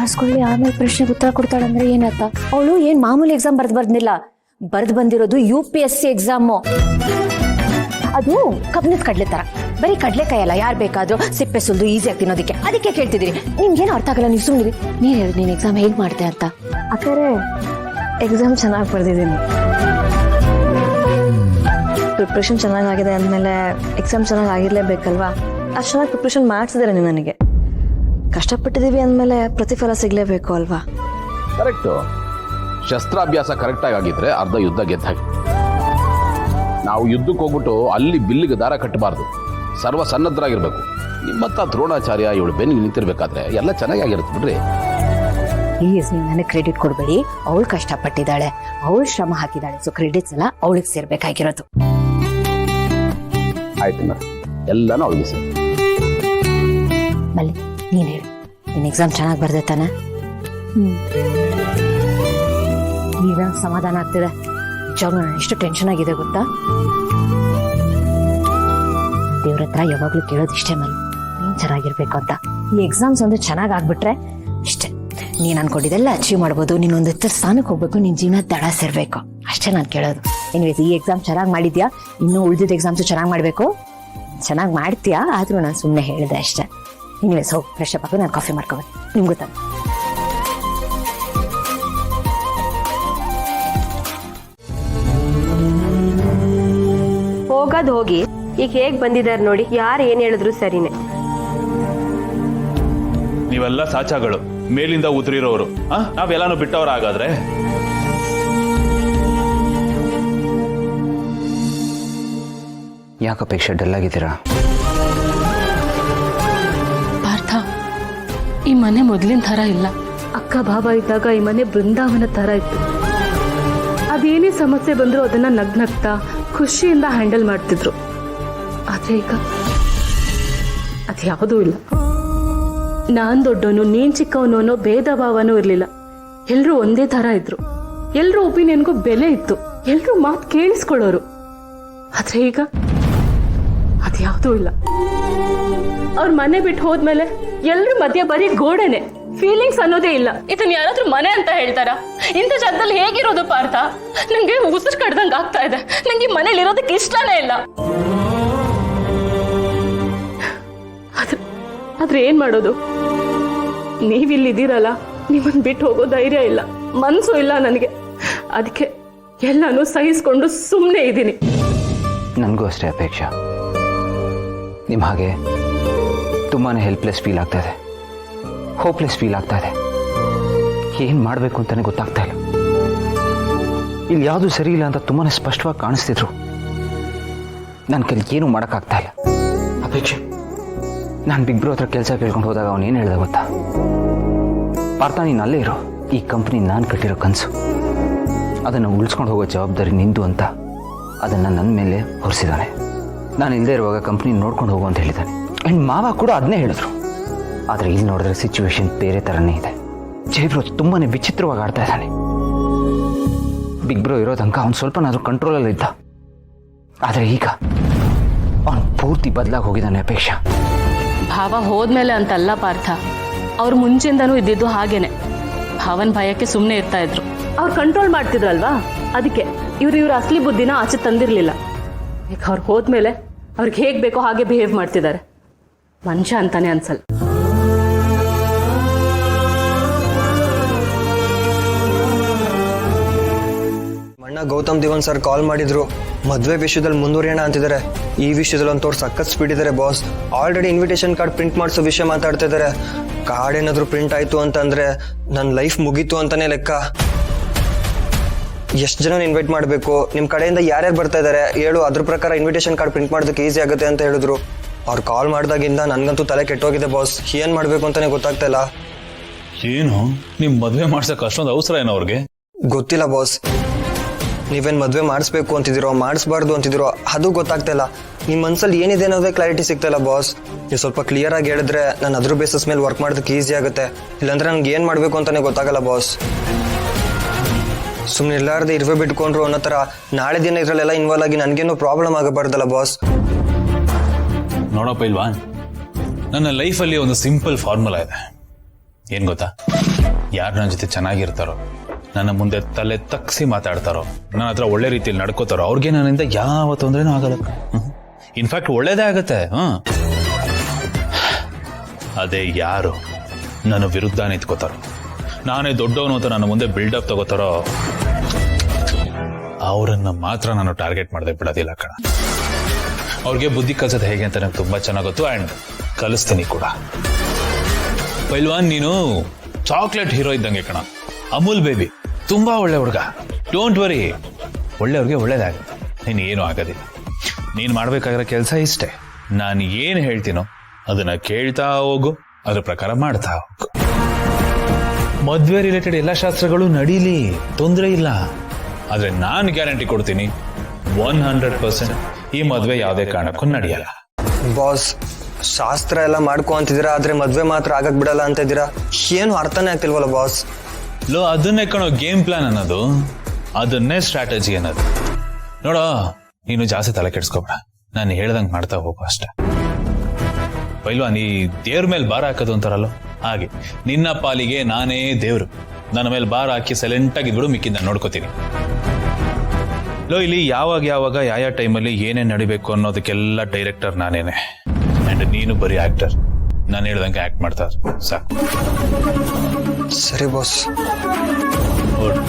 ಮಾಡಿಸ್ಕೊಳ್ಳಿ ಆಮೇಲೆ ಪ್ರಶ್ನೆಗೆ ಉತ್ತರ ಕೊಡ್ತಾಳಂದ್ರೆ ಏನರ್ಥ? ಅವಳು ಏನ್ ಮಾಮೂಲಿ ಎಕ್ಸಾಮ್ ಬರ್ದಿಲ್ಲ, ಬಂದಿರೋದು UPSC ಎಕ್ಸಾಮು. ಅದು ಕಬ್ಬಿಣದ ಕಡ್ಲೆ ತರ, ಬರೀ ಕಡ್ಲೆಕಾಯಿ ಅಲ್ಲ, ಯಾರು ಬೇಕಾದ್ರೂ ಸಿಪ್ಪೆ ಸುಲ್ದು ಈಸಿಯಾಗಿ ತಿನ್ನೋದಕ್ಕೆ. ಅದಕ್ಕೆ ಕೇಳ್ತಿದ್ದೀರಿ, ನಿಮ್ಗೇನು ಅರ್ಥ ಆಗಲ್ಲ, ನೀವು ಸುಮ್ಮನೆ ನೀನ್ ಹೇಳಿ ನೀನ್ ಎಕ್ಸಾಮ್ ಹೇಗ್ ಮಾಡ್ದೆ ಅಂತ. ಅಕ್ಕರೆ ಎಕ್ಸಾಮ್ ಚೆನ್ನಾಗಿ ಬರ್ದಿದ್ದೀನಿ, ಪ್ರಿಪ್ರೇಷನ್ ಚೆನ್ನಾಗಿದೆ ಅಂದಮೇಲೆ ಎಕ್ಸಾಮ್ ಚೆನ್ನಾಗಿ ಆಗಿರ್ಲೇಬೇಕಲ್ವಾ? ಅಷ್ಟು ಚೆನ್ನಾಗಿ ಪ್ರಿಪ್ರೇಷನ್ ಮಾಡಿಸಿದ್ರೆ ನೀವು ನನಗೆ. ಕಷ್ಟಪಟ್ಟಿದ್ದೀವಿ ಅಂದಮೇಲೆ ಪ್ರತಿಫಲ ಸಿಗ್ಲೇಬೇಕು ಅಲ್ವಾ? ಕರೆಕ್ಟು. ಶಸ್ತ್ರಾಭ್ಯಾಸ ಕರೆಕ್ಟಾಗಿ ಆಗಿದ್ರೆ ಅರ್ಧ ಯುದ್ಧ ಗೆದ್ದಾಗಿ. ನಾವು ಯುದ್ಧಕ್ಕೆ ಹೋಗ್ಬಿಟ್ಟು ಅಲ್ಲಿ ಬಿಲ್ಲಿಗೆ ದಾರ ಕಟ್ಟಬಾರ್ದು, ಸರ್ವ ಸನ್ನದ್ಧರಾಗಿರ್ಬೇಕು. ನಿಮ್ಮತ್ತ ದ್ರೋಣಾಚಾರ್ಯ ಇವಳು ಬೆನ್ನಿಗೆ ನಿಂತಿರ್ಬೇಕಾದ್ರೆ ಎಲ್ಲ ಚೆನ್ನಾಗಿ ಆಗಿರುತ್ತೆ ಬಿಡ್ರಿ. ಪ್ಲೀಸ್ ನೀವು ನನಗೆ ಕ್ರೆಡಿಟ್ ಕೊಡ್ಬೇಡಿ. ಅವಳು ಕಷ್ಟಪಟ್ಟಿದ್ದಾಳೆ, ಅವಳು ಶ್ರಮ ಹಾಕಿದ್ದಾಳೆ, ಸೊ ಕ್ರೆಡಿಟ್ಸ್ ಎಲ್ಲ ಅವಳಿಗೆ ಸೇರ್ಬೇಕಾಗಿರೋದು. ಆಯ್ತು ಮೇಡಮ್, ಎಲ್ಲಾನು ಅವಳಿಗೆ ಸೇರಿ. ಮಲ್ಲಿ ನೀನ್ ಹೇಳಿ, ನಿನ್ನ ಎಕ್ಸಾಮ್ ಚೆನ್ನಾಗಿ ಬರ್ದೆ ತಾನೆ? ಈಗ ಸಮಾಧಾನ ಆಗ್ತಿದೆ. ನಿಜವಾಗ್ಲೂ ನಾನು ಎಷ್ಟು ಟೆನ್ಷನ್ ಆಗಿದೆ ಗೊತ್ತಾ? ದೇವ್ರ ಹತ್ರ ಯಾವಾಗ್ಲೂ ಕೇಳೋದಿಷ್ಟೇ ಮಲ್ಲಿ, ನೀನ್ ಚೆನ್ನಾಗಿರ್ಬೇಕು ಅಂತ. ಈ ಎಕ್ಸಾಮ್ಸ್ ಒಂದು ಚೆನ್ನಾಗಿ ಆಗ್ಬಿಟ್ರೆ ಇಷ್ಟೇ, ನೀನ್ ಅನ್ಕೊಂಡಿದ್ದೆಲ್ಲ ಅಚೀವ್ ಮಾಡ್ಬೋದು. ನೀನೊಂದು ಸ್ಥಾನಕ್ಕೆ ಹೋಗ್ಬೇಕು, ನಿನ್ ಜೀವನ ದಡ ಸೇರ್ಬೇಕು, ಅಷ್ಟೇ ನಾನು ಕೇಳೋದು. ಎನಿವೇಸ್, ಈ ಎಕ್ಸಾಮ್ ಚೆನ್ನಾಗಿ ಮಾಡಿದ್ಯಾ, ಇನ್ನೂ ಉಳಿದಿದ್ದ ಎಕ್ಸಾಮ್ಸು ಚೆನ್ನಾಗಿ ಮಾಡ್ಬೇಕು. ಚೆನ್ನಾಗಿ ಮಾಡ್ತೀಯಾ, ಆದ್ರೂ ನಾನು ಸುಮ್ಮನೆ ಹೇಳಿದೆ ಅಷ್ಟೇ. ಎನಿವೇಸ್ ಹೋಗಿ ಫ್ರೆಶ್ ಅಪ್ ಆಗಿ ನಾನು ಕಾಫಿ ಮಾಡ್ಕೋಬೇಕು. ನಿಮ್ಗೆ ಗೊತ್ತಾ? ಹೋಗೋದು ಹೋಗಿ, ಈಗ ಹೇಗ್ ಬಂದಿದ್ದಾರೆ ನೋಡಿ, ಯಾರು ಏನ್ ಹೇಳಿದ್ರು ಸರಿನೇ. ನೀವೆಲ್ಲ ಸಾಚಾಗಳು, ಮೇಲಿಂದ ಉದುರಿರೋರು. ನಾವೆಲ್ಲಾನು ಬಿಟ್ಟವ್ರ ಹಾಗಾದ್ರೆ? ಯಾಕಪೇಕ್ಷೆ ಡಲ್ ಆಗಿದ್ದೀರಾ? ಪಾರ್ಥ, ಈ ಮನೆ ಮೊದ್ಲಿನ ತರ ಇಲ್ಲ. ಅಕ್ಕ ಭಾವ ಇದ್ದಾಗ ಈ ಮನೆ ಬೃಂದಾವನ ತರ ಇತ್ತು. ಅದೇನೇ ಸಮಸ್ಯೆ ಬಂದ್ರು ಅದನ್ನ ನಗ್ನಗ್ತಾ ಖುಷಿಯಿಂದ ಹ್ಯಾಂಡಲ್ ಮಾಡ್ತಿದ್ರು. ಆದ್ರೆ ಈಗ ಅದ್ಯಾವುದೂ ಇಲ್ಲ. ನಾನ್ ದೊಡ್ಡವನು, ನೀನ್ ಚಿಕ್ಕವನು ಅನ್ನೋ ಭೇದ ಭಾವನೂ ಇರ್ಲಿಲ್ಲ. ಎಲ್ರೂ ಒಂದೇ ತರ ಇದ್ರು, ಎಲ್ರೂ ಒಪಿನಿಯನ್ಗೂ ಬೆಲೆ ಇತ್ತು, ಎಲ್ರೂ ಮಾತು ಕೇಳಿಸ್ಕೊಳ್ಳೋರು. ಆದ್ರೆ ಈಗ ಅದ್ಯಾವುದೂ ಇಲ್ಲ. ಅವ್ರ ಮನೆ ಬಿಟ್ಟು ಹೋದ್ಮೇಲೆ ಎಲ್ರ ಮಧ್ಯ ಬರೀ ಗೋಡೆನೆ, ಫೀಲಿಂಗ್ಸ್ ಅನ್ನೋದೇ ಇಲ್ಲ. ಇದನ್ನ ಯಾರಾದ್ರೂ ಮನೆ ಅಂತ ಹೇಳ್ತಾರ? ಇಂಥ ಜಾಗದಲ್ಲಿ ಹೇಗಿರೋದು ಪಾರ್ಥ? ನಂಗೆ ಉಸಿರು ಕಡ್ದಂಗೆ ಆಗ್ತಾ ಇದೆ. ನಂಗೆ ಮನೇಲಿ ಇರೋದಕ್ಕೆ ಇಷ್ಟನೇ ಇಲ್ಲ. ಆದ್ರೆ ಏನ್ ಮಾಡೋದು? ನೀವಿಲ್ಲಿದ್ದೀರಲ್ಲ, ನಿಮ್ಮನ್ ಬಿಟ್ಟು ಹೋಗೋ ಧೈರ್ಯ ಇಲ್ಲ, ಮನ್ಸು ಇಲ್ಲ ನನಗೆ. ಅದಕ್ಕೆ ಎಲ್ಲಾನು ಸಹಿಸ್ಕೊಂಡು ಸುಮ್ಮನೆ ಇದ್ದೀನಿ. ನನಗೂ ಅಷ್ಟೇ ಅಪೇಕ್ಷಾ, ನಿಮ್ಮ ಹಾಗೆ ತುಂಬಾನೇ ಹೆಲ್ಪ್ಲೆಸ್ ಫೀಲ್ ಆಗ್ತಾ ಇದೆ, ಹೋಪ್ಲೆಸ್ ಫೀಲ್ ಆಗ್ತಾ ಇದೆ. ಏನ್ ಮಾಡಬೇಕು ಅಂತಾನೆ ಗೊತ್ತಾಗ್ತಾ ಇಲ್ಲ. ಇಲ್ಲಿ ಯಾವುದು ಸರಿ ಇಲ್ಲ ಅಂತ ತುಂಬಾನೇ ಸ್ಪಷ್ಟವಾಗಿ ಕಾಣಿಸ್ತಿದ್ರು. ನನ್ನ ಕೈಲಿ ಏನೂ ಮಾಡೋಕ್ಕಾಗ್ತಾ ಇಲ್ಲ. ಅಪೇಕ್ಷೆ, ನಾನು ಬಿಗ್ ಬ್ರೋ ಹತ್ರ ಕೆಲಸ ಕೇಳ್ಕೊಂಡು ಹೋದಾಗ ಅವನು ಏನು ಹೇಳ್ದ ಗೊತ್ತಾ? ಪಾರ್ಥ, ನೀನು ಅಲ್ಲೇ ಇರೋ, ಈ ಕಂಪ್ನಿ ನಾನು ಕಟ್ಟಿರೋ ಕನಸು, ಅದನ್ನು ಉಳಿಸ್ಕೊಂಡು ಹೋಗೋ ಜವಾಬ್ದಾರಿ ನಿಂದು ಅಂತ ಅದನ್ನು ನನ್ನ ಮೇಲೆ ಹೊರಿಸಿದ್ದಾನೆ. ನಾನು ಇಲ್ಲದೆ ಇರುವಾಗ ಕಂಪ್ನಿ ನೋಡ್ಕೊಂಡು ಹೋಗು ಅಂತ ಹೇಳಿದ್ದಾನೆ. ಆ್ಯಂಡ್ ಮಾವ ಕೂಡ ಅದನ್ನೇ ಹೇಳಿದ್ರು. ಆದರೆ ಇಲ್ಲಿ ನೋಡಿದ್ರೆ ಸಿಚುವೇಶನ್ ಬೇರೆ ಥರನೇ ಇದೆ. ಜೈ ಬ್ರೋ ತುಂಬಾ ವಿಚಿತ್ರವಾಗಿ ಆಡ್ತಾ ಇದ್ದಾನೆ. ಬಿಗ್ ಬ್ರೋ ಇರೋ ತನಕ ಅವ್ನು ಸ್ವಲ್ಪನಾದರೂ ಕಂಟ್ರೋಲಲ್ಲಿ ಇದ್ದ. ಆದರೆ ಈಗ ಅವನು ಪೂರ್ತಿ ಬದಲಾಗಿ ಹೋಗಿದ್ದಾನೆ ಅಪೇಕ್ಷಾ. ಭಾವ ಹೋದ್ಮೇಲೆ ಅಂತಲ್ಲ ಪಾರ್ಥ, ಅವ್ರು ಮುಂಚೆಯಿಂದನೂ ಇದ್ದಿದ್ದು ಹಾಗೇನೆ. ಭಾವನ್ ಭಯಕ್ಕೆ ಸುಮ್ಮನೆ ಇರ್ತಾ ಇದ್ರು. ಅವ್ರು ಕಂಟ್ರೋಲ್ ಮಾಡ್ತಿದ್ರಲ್ವಾ, ಅದಕ್ಕೆ ಇವ್ರ ಅಸಲಿ ಬುದ್ಧಿನ ಆಚೆ ತಂದಿರ್ಲಿಲ್ಲ. ಈಗ ಅವ್ರು ಹೋದ್ಮೇಲೆ ಅವ್ರಿಗೆ ಹೇಗ್ ಬೇಕೋ ಹಾಗೆ ಬಿಹೇವ್ ಮಾಡ್ತಿದ್ದಾರೆ. ಮನುಷ್ಯ ಅಂತಾನೆ ಅನ್ಸಲ್ಲ. ಅಣ್ಣ ಗೌತಮ್ ದಿವನ್ ಸರ್ ಕಾಲ್ ಮಾಡಿದ್ರು, ಮದುವೆ ವಿಷಯದಲ್ಲಿ ಮುಂದುವರಿಯೋಣ ಅಂತಿದ್ದಾರೆ. ಈ ವಿಷಯದಲ್ಲಿ ಒಂದು ತೋರ್ ಸಖತ್ ಸ್ಪೀಡ್ ಇದ್ದಾರೆ boss. Already invitation card print ಮಾಡಿಸೋ ವಿಷಯ ಮಾತಾಡ್ತಾ ಇದ್ದಾರೆ. ಕಾರ್ಡ್ ಏನಾದ್ರು ಪ್ರಿಂಟ್ ಆಯ್ತು ಅಂತಂದ್ರೆ ನನ್ನ ಲೈಫ್ ಮುಗೀತು ಅಂತಾನೆ ಲೆಕ್ಕ. ಎಷ್ಟು ಜನ ಇನ್ವೈಟ್ ಮಾಡಬೇಕು, ನಿಮ್ಮ ಕಡೆಯಿಂದ ಯಾರ್ಯಾರು ಬರ್ತಾ ಇದ್ದಾರೆ ಹೇಳು, ಅದ್ರ ಪ್ರಕಾರ ಇನ್ವಿಟೇಷನ್ ಕಾರ್ಡ್ ಪ್ರಿಂಟ್ ಮಾಡೋದಕ್ಕೆ ಈಸಿ ಆಗುತ್ತೆ ಅಂತ ಹೇಳಿದ್ರು. ಅವ್ರು ಕಾಲ್ ಮಾಡಿದಾಗಿಂದ ನನ್ಗಂತೂ ತಲೆ ಕೆಟ್ಟೋಗಿದೆ ಬಾಸ್. ಏನ್ ಮಾಡ್ಬೇಕು ಅಂತಾನೆ ಗೊತ್ತಾಗ್ತಾ ಇಲ್ಲ. ಏನು ನಿಮ್ ಮದ್ವೆ ಮಾಡ್ಸಕ್ ಅಷ್ಟೊಂದು ಅವಸರ ಏನೋ ಅವ್ರಿಗೆ? ಗೊತ್ತಿಲ್ಲ ಬಾಸ್, ನೀವೇನ್ ಮದ್ವೆ ಮಾಡಿಸ್ಬೇಕು ಅಂತಿದಿರೋ ಮಾಡಿಸ್ಬಾರ್ದು ಅಂತಿದಿರೋ ಅದು ಗೊತ್ತಾಗ್ತಾ ಇಲ್ಲ. ನಿಮ್ಮ ಮನ್ಸಲ್ಲಿ ಏನಿದೆ ಅನ್ನೋದೇ ಕ್ಲಾರಿಟಿ ಸಿಗ್ತಾ ಇಲ್ಲ ಬಾಸ್. ನೀವು ಸ್ವಲ್ಪ ಕ್ಲಿಯರ್ ಆಗಿ ಹೇಳಿದ್ರೆ ನಾನು ಅದ್ರ ಬೇಸಿಸ್ ಮೇಲೆ ವರ್ಕ್ ಮಾಡೋದಕ್ಕೆ ಈಸಿ ಆಗುತ್ತೆ. ಇಲ್ಲಾಂದ್ರೆ ನನ್ಗೆ ಏನ್ ಮಾಡ್ಬೇಕು ಅಂತಾನೆ ಗೊತ್ತಾಗಲ್ಲ ಬಾಸ್. ಸುಮ್ಮನೆ ಇರ್ಲಾರ್ದೆ ಇರುವೆ ಬಿಟ್ಕೊಂಡ್ರು ಅನ್ನೋ ತರ ನಾಳೆ ದಿನ ಇದ್ರಲ್ಲೆಲ್ಲ ಇನ್ವಾಲ್ವ್ ಆಗಿ ನನ್ಗೇನು ಪ್ರಾಬ್ಲಮ್ ಆಗಬಾರ್ದಲ್ಲ ಬಾಸ್. ನೋಡಪ್ಪ ಇಲ್ವಾ, ನನ್ನ ಲೈಫಲ್ಲಿ ಒಂದು ಸಿಂಪಲ್ ಫಾರ್ಮುಲಾ ಇದೆ. ಏನ್ ಗೊತ್ತಾ? ಯಾರು ನನ್ನ ಜೊತೆ ಚೆನ್ನಾಗಿರ್ತಾರೋ, ನನ್ನ ಮುಂದೆ ತಲೆ ತಗ್ಸಿ ಮಾತಾಡ್ತಾರೋ, ನನ್ನ ಹತ್ರ ಒಳ್ಳೆ ರೀತಿಯಲ್ಲಿ ನಡ್ಕೋತಾರೋ ಅವ್ರಿಗೆ ನನ್ನಿಂದ ಯಾವ ತೊಂದರೆನೂ ಆಗಲ್ಲ. ಇನ್ಫ್ಯಾಕ್ಟ್ ಒಳ್ಳೇದೇ ಆಗತ್ತೆ. ಅದೇ ಯಾರು ನನ್ನ ವಿರುದ್ಧ ನಿಂತ್ಕೋತಾರೋ, ನಾನೇ ದೊಡ್ಡವನು ಅಂತ ನನ್ನ ಮುಂದೆ ಬಿಲ್ಡಪ್ ತಗೋತಾರೋ ಅವರನ್ನ ಮಾತ್ರ ನಾನು ಟಾರ್ಗೆಟ್ ಮಾಡದೆ ಬಿಡೋದಿಲ್ಲ ಕಣ. ಅವ್ರಿಗೆ ಬುದ್ಧಿ ಕಲಿಸೋದು ಹೇಗೆ ಅಂತ ನಂಗೆ ತುಂಬಾ ಚೆನ್ನಾಗಿ ಗೊತ್ತು, ಆ್ಯಂಡ್ ಕಲಿಸ್ತೀನಿ ಕೂಡ. ಪೈಲ್ವಾನ್, ನೀನು ಚಾಕ್ಲೇಟ್ ಹೀರೋ ಇದ್ದಂಗೆ ಕಣ. ಅಮೂಲ್ ಬೇಬಿ ತುಂಬಾ ಒಳ್ಳೆ ಹುಡುಗ. ಡೋಂಟ್ ವರಿ, ಒಳ್ಳೆಯವ್ರಿಗೆ ಒಳ್ಳೇದಾಗುತ್ತೆ, ನೀನು ಏನೂ ಆಗೋದಿಲ್ಲ. ನೀನು ಮಾಡ್ಬೇಕಾಗಿರೋ ಕೆಲಸ ಇಷ್ಟೇ, ನಾನು ಏನು ಹೇಳ್ತೀನೋ ಅದನ್ನ ಕೇಳ್ತಾ ಹೋಗು, ಅದ್ರ ಪ್ರಕಾರ ಮಾಡ್ತಾ ಹೋಗು. ಮದುವೆ ರಿಲೇಟೆಡ್ ಎಲ್ಲ ಶಾಸ್ತ್ರಗಳು ನಡೀಲಿ, ತೊಂದರೆ ಇಲ್ಲ. ಆದ್ರೆ ನಾನು ಗ್ಯಾರಂಟಿ ಕೊಡ್ತೀನಿ 100% ಈ ಮದುವೆ ಯಾವುದೇ ಕಾರಣಕ್ಕೂ ನಡೆಯಲ್ಲ. ಬಾಸ್, ಶಾಸ್ತ್ರ ಎಲ್ಲ ಮಾಡ್ಕೊ ಅಂತಿದ್ದೀರಾ, ಆದ್ರೆ ಮದ್ವೆ ಮಾತ್ರ ಆಗಕ್ ಬಿಡಲ್ಲ ಅಂತ ಇದ್ದೀರಾ. ಏನು ಅರ್ಥನೇ ಆಗ್ತಿಲ್ವಲ್ಲ ಬಾಸ್. ಅದನ್ನೇ ಕಣೋ ಗೇಮ್ ಪ್ಲಾನ್ ಅನ್ನೋದು, ಅದನ್ನೇ ಸ್ಟ್ರಾಟಜಿ ಅನ್ನೋದು. ನೋಡೋ, ನೀನು ಜಾಸ್ತಿ ತಲೆ ಕೆಡ್ಸ್ಕೊಬೇಡ, ನಾನು ಹೇಳ್ದಂಗೆ ಮಾಡ್ತಾ ಹೋಗು ಅಷ್ಟೆ. ಪೈಲ್ವಾನ್, ಈ ದೇವ್ರ ಮೇಲೆ ಭಾರ ಹಾಕೋದು ಅಂತಾರಲ್ಲ, ಹಾಗೆ ನಿನ್ನ ಪಾಲಿಗೆ ನಾನೇ ದೇವ್ರು. ನನ್ನ ಮೇಲೆ ಭಾರ ಹಾಕಿ ಸೈಲೆಂಟ್ ಆಗಿದ್ಬಿಡು, ಮಿಕ್ಕಿದ್ದು ನಾನು ನೋಡ್ಕೋತೀನಿ. ಇಲ್ಲಿ ಯಾವಾಗ ಯಾವ ಟೈಮಲ್ಲಿ ಏನೇನು ನಡಿಬೇಕು ಅನ್ನೋದಕ್ಕೆಲ್ಲ ಡೈರೆಕ್ಟರ್ ನಾನೇನೆ, ಅಂಡ್ ನೀನು ಬರೀ ಆಕ್ಟರ್. ನಾನು ಹೇಳ್ದಂಗೆ ಆಕ್ಟ್ ಮಾಡ್ತಾ ಸಾಕು. ಸರಿ ಬಾಸ್. ಗುಡ್.